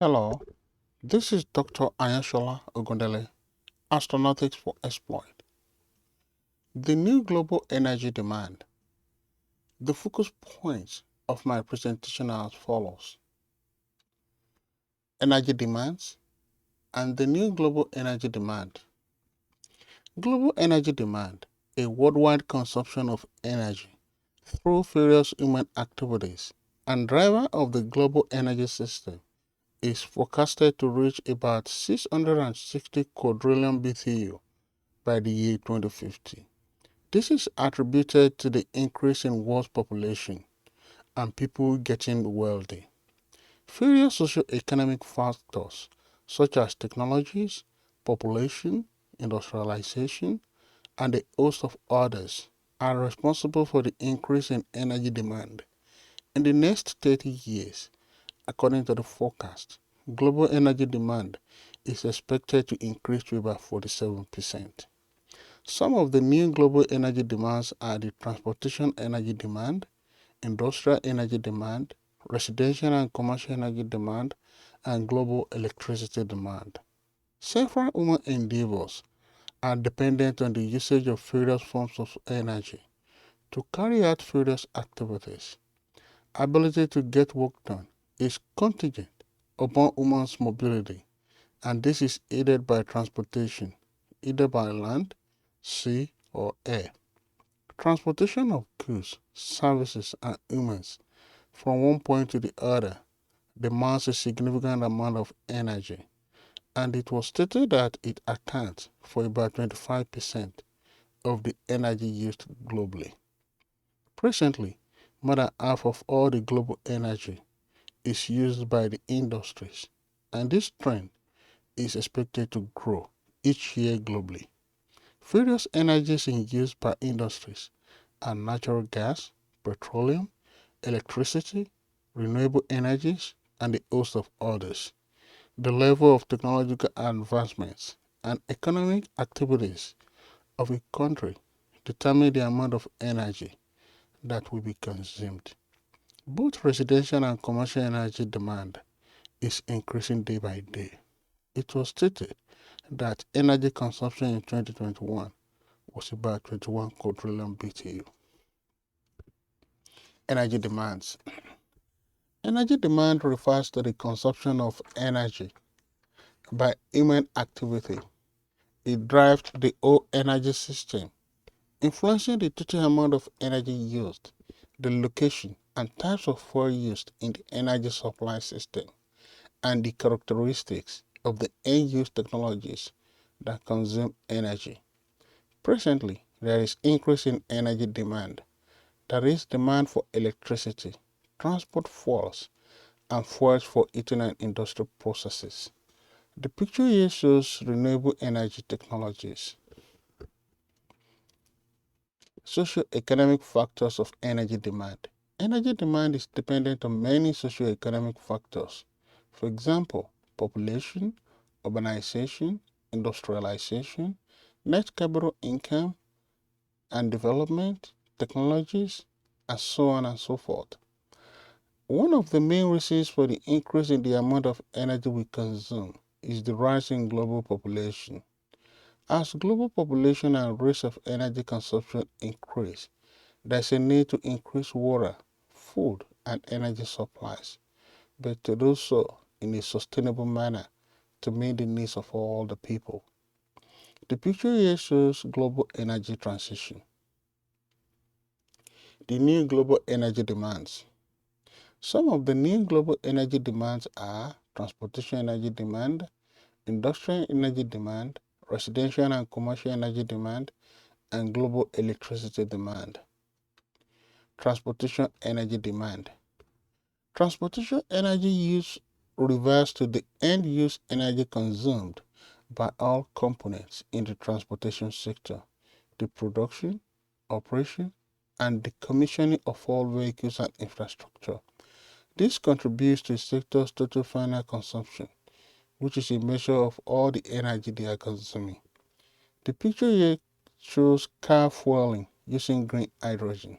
Hello, this is Dr. Ayashola Ogundele, Astronautics for Exploit. The new global energy demand. The focus points of my presentation are as follows. Energy demands and the new global energy demand. Global energy demand, a worldwide consumption of energy through various human activities and driver of the global energy system, is forecasted to reach about 660 quadrillion BTU by the year 2050. This is attributed to the increase in world population and people getting wealthy. Various socio-economic factors such as technologies, population, industrialization, and a host of others are responsible for the increase in energy demand. In the next 30 years, according to the forecast, global energy demand is expected to increase to about 47%. Some of the new global energy demands are the transportation energy demand, industrial energy demand, residential and commercial energy demand, and global electricity demand. Several human endeavors are dependent on the usage of various forms of energy to carry out various activities. Ability to get work done is contingent upon human's mobility, and this is aided by transportation, either by land, sea, or air. Transportation of goods, services, and humans from one point to the other demands a significant amount of energy, and it was stated that it accounts for about 25% of the energy used globally. Presently, more than half of all the global energy is used by the industries, and this trend is expected to grow each year globally. Various energies in use by industries are natural gas, petroleum, electricity, renewable energies, and a host of others. The level of technological advancements and economic activities of a country determine the amount of energy that will be consumed. Both residential and commercial energy demand is increasing day by day. It was stated that energy consumption in 2021 was about 21 quadrillion BTU. Energy demands. Energy demand refers to the consumption of energy by human activity. It drives the whole energy system, influencing the total amount of energy used, the location and types of fuel used in the energy supply system, and the characteristics of the end-use technologies that consume energy. Presently, there is increase in energy demand. There is demand for electricity, transport fuels, and fuels for heating and industrial processes. The picture here shows renewable energy technologies. Socio-economic factors of energy demand. Energy demand is dependent on many socio-economic factors. For example, population, urbanization, industrialization, net capital income and development, technologies, and so on and so forth. One of the main reasons for the increase in the amount of energy we consume is the rise in global population. As global population and rates of energy consumption increase, there's a need to increase water, food, and energy supplies, but to do so in a sustainable manner to meet the needs of all the people. The picture here shows global energy transition. The new global energy demands. Some of the new global energy demands are transportation energy demand, industrial energy demand, residential and commercial energy demand, and global electricity demand. Transportation energy demand. Transportation energy use refers to the end-use energy consumed by all components in the transportation sector, the production, operation, and the commissioning of all vehicles and infrastructure. This contributes to the sector's total final consumption, which is a measure of all the energy they are consuming. The picture here shows car fueling using green hydrogen.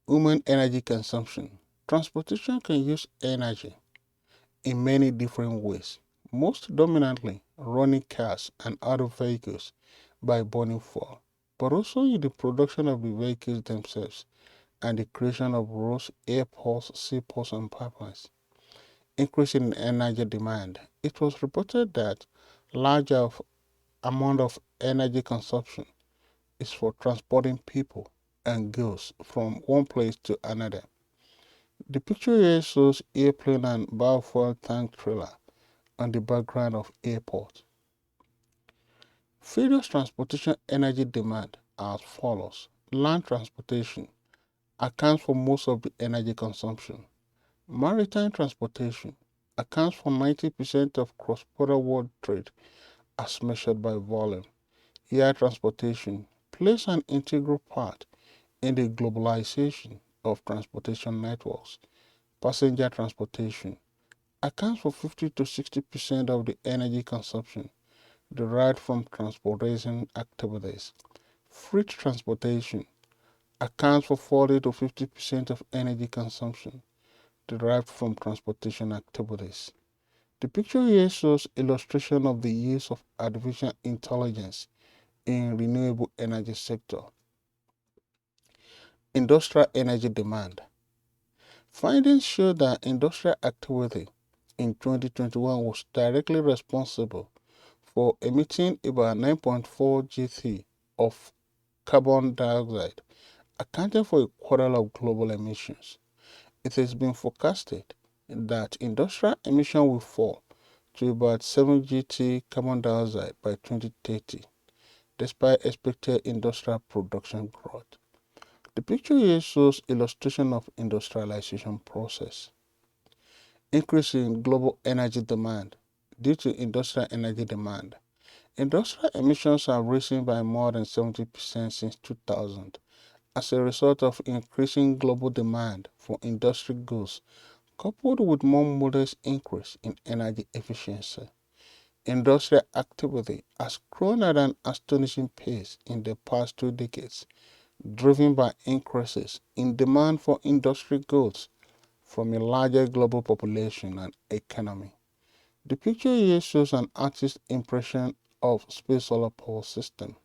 Human energy consumption. Transportation can use energy. in many different ways, most dominantly running cars and other vehicles by burning fuel, but also in the production of the vehicles themselves and the creation of roads, airports, seaports, and pipelines. Increase in energy demand. It was reported that larger amount of energy consumption is for transporting people and goods from one place to another. The picture here shows airplane and biofuel tank trailer on the background of airport. Various transportation energy demand are as follows. Land transportation accounts for most of the energy consumption. Maritime transportation accounts for 90% of cross-border world trade as measured by volume. Air transportation plays an integral part in the globalization of transportation networks. Passenger transportation accounts for 50 to 60% of the energy consumption derived from transportation activities. Freight transportation accounts for 40 to 50% of energy consumption derived from transportation activities. The picture here shows illustration of the use of artificial intelligence in renewable energy sector. Industrial energy demand. Findings show that industrial activity in 2021 was directly responsible for emitting about 9.4 GT of carbon dioxide, accounting for a quarter of global emissions. It has been forecasted that industrial emission will fall to about 7 GT carbon dioxide by 2030, despite expected industrial production growth. The picture here shows illustration of industrialization process. Increase in global energy demand due to industrial energy demand. Industrial emissions have risen by more than 70% since 2000 as a result of increasing global demand for industrial goods coupled with more modest increase in energy efficiency. Industrial activity has grown at an astonishing pace in the past 2 decades, driven by increases in demand for industrial goods from a larger global population and economy. The picture here shows an artist's impression of space solar power system.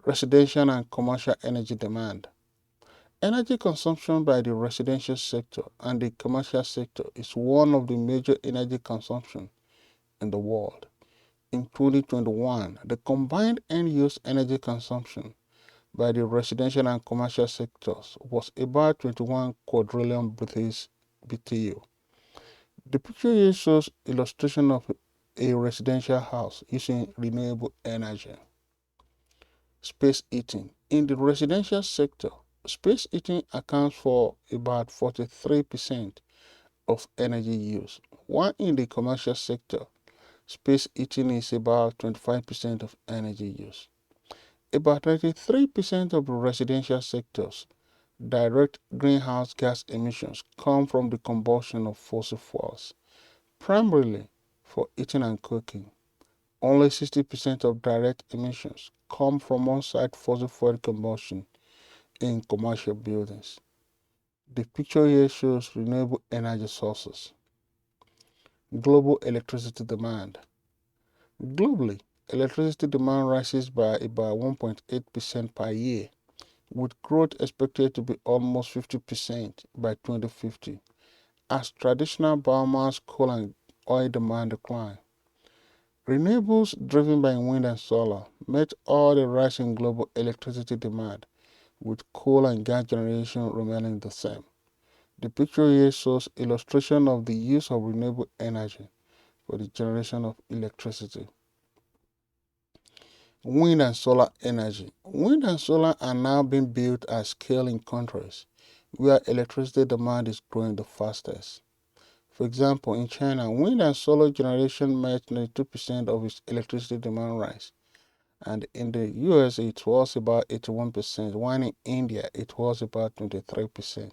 Residential and commercial energy demand. Energy consumption by the residential sector and the commercial sector is one of the major energy consumption in the world. In 2021, the combined end-use energy consumption by the residential and commercial sectors was about 21 quadrillion British BTU. The picture here shows illustration of a residential house using renewable energy. Space heating. In the residential sector, space heating accounts for about 43% of energy use, while in the commercial sector, space heating is about 25% of energy use. About 93% of the residential sector's direct greenhouse gas emissions come from the combustion of fossil fuels, primarily for heating and cooking. Only 60% of direct emissions come from on-site fossil fuel combustion in commercial buildings. The picture here shows renewable energy sources. Global electricity demand. Globally, electricity demand rises by about 1.8% per year, with growth expected to be almost 50% by 2050, as traditional biomass, coal, and oil demand decline. Renewables driven by wind and solar met all the rise in global electricity demand, with coal and gas generation remaining the same. The picture here shows illustration of the use of renewable energy for the generation of electricity. Wind and solar energy. Wind and solar are now being built at scale in countries where electricity demand is growing the fastest. For example, in China, wind and solar generation met 92% of its electricity demand rise, and in the US it was about 81%, while in India it was about 23%.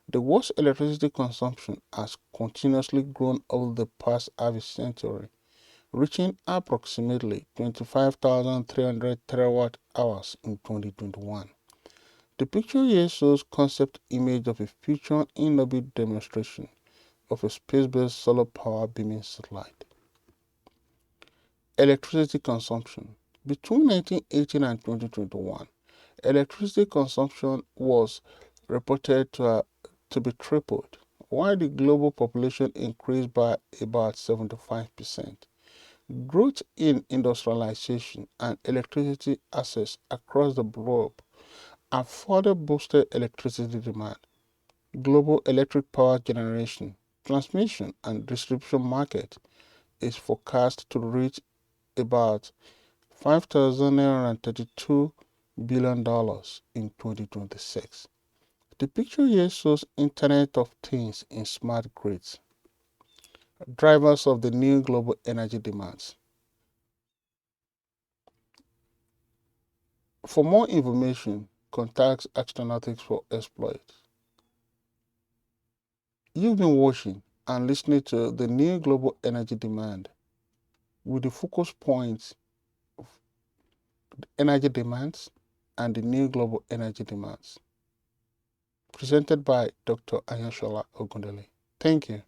The world's electricity consumption has continuously grown over the past half a century, reaching approximately 25,300 terawatt hours in 2021. The picture here shows concept image of a future in-orbit demonstration of a space-based solar power beaming satellite. Electricity consumption. Between 1918 and 2021, electricity consumption was reported to be tripled, while the global population increased by about 75%. Growth in industrialization and electricity access across the globe have further boosted electricity demand. Global electric power generation, transmission, and distribution market is forecast to reach about $5,932 billion in 2026. The picture here shows Internet of Things in smart grids, drivers of the new global energy demands. For more information, contact Astronautics for Exploit. You've been watching and listening to the new global energy demand with the focus points of energy demands and the new global energy demands. Presented by Dr. Ayashola Ogundele. Thank you.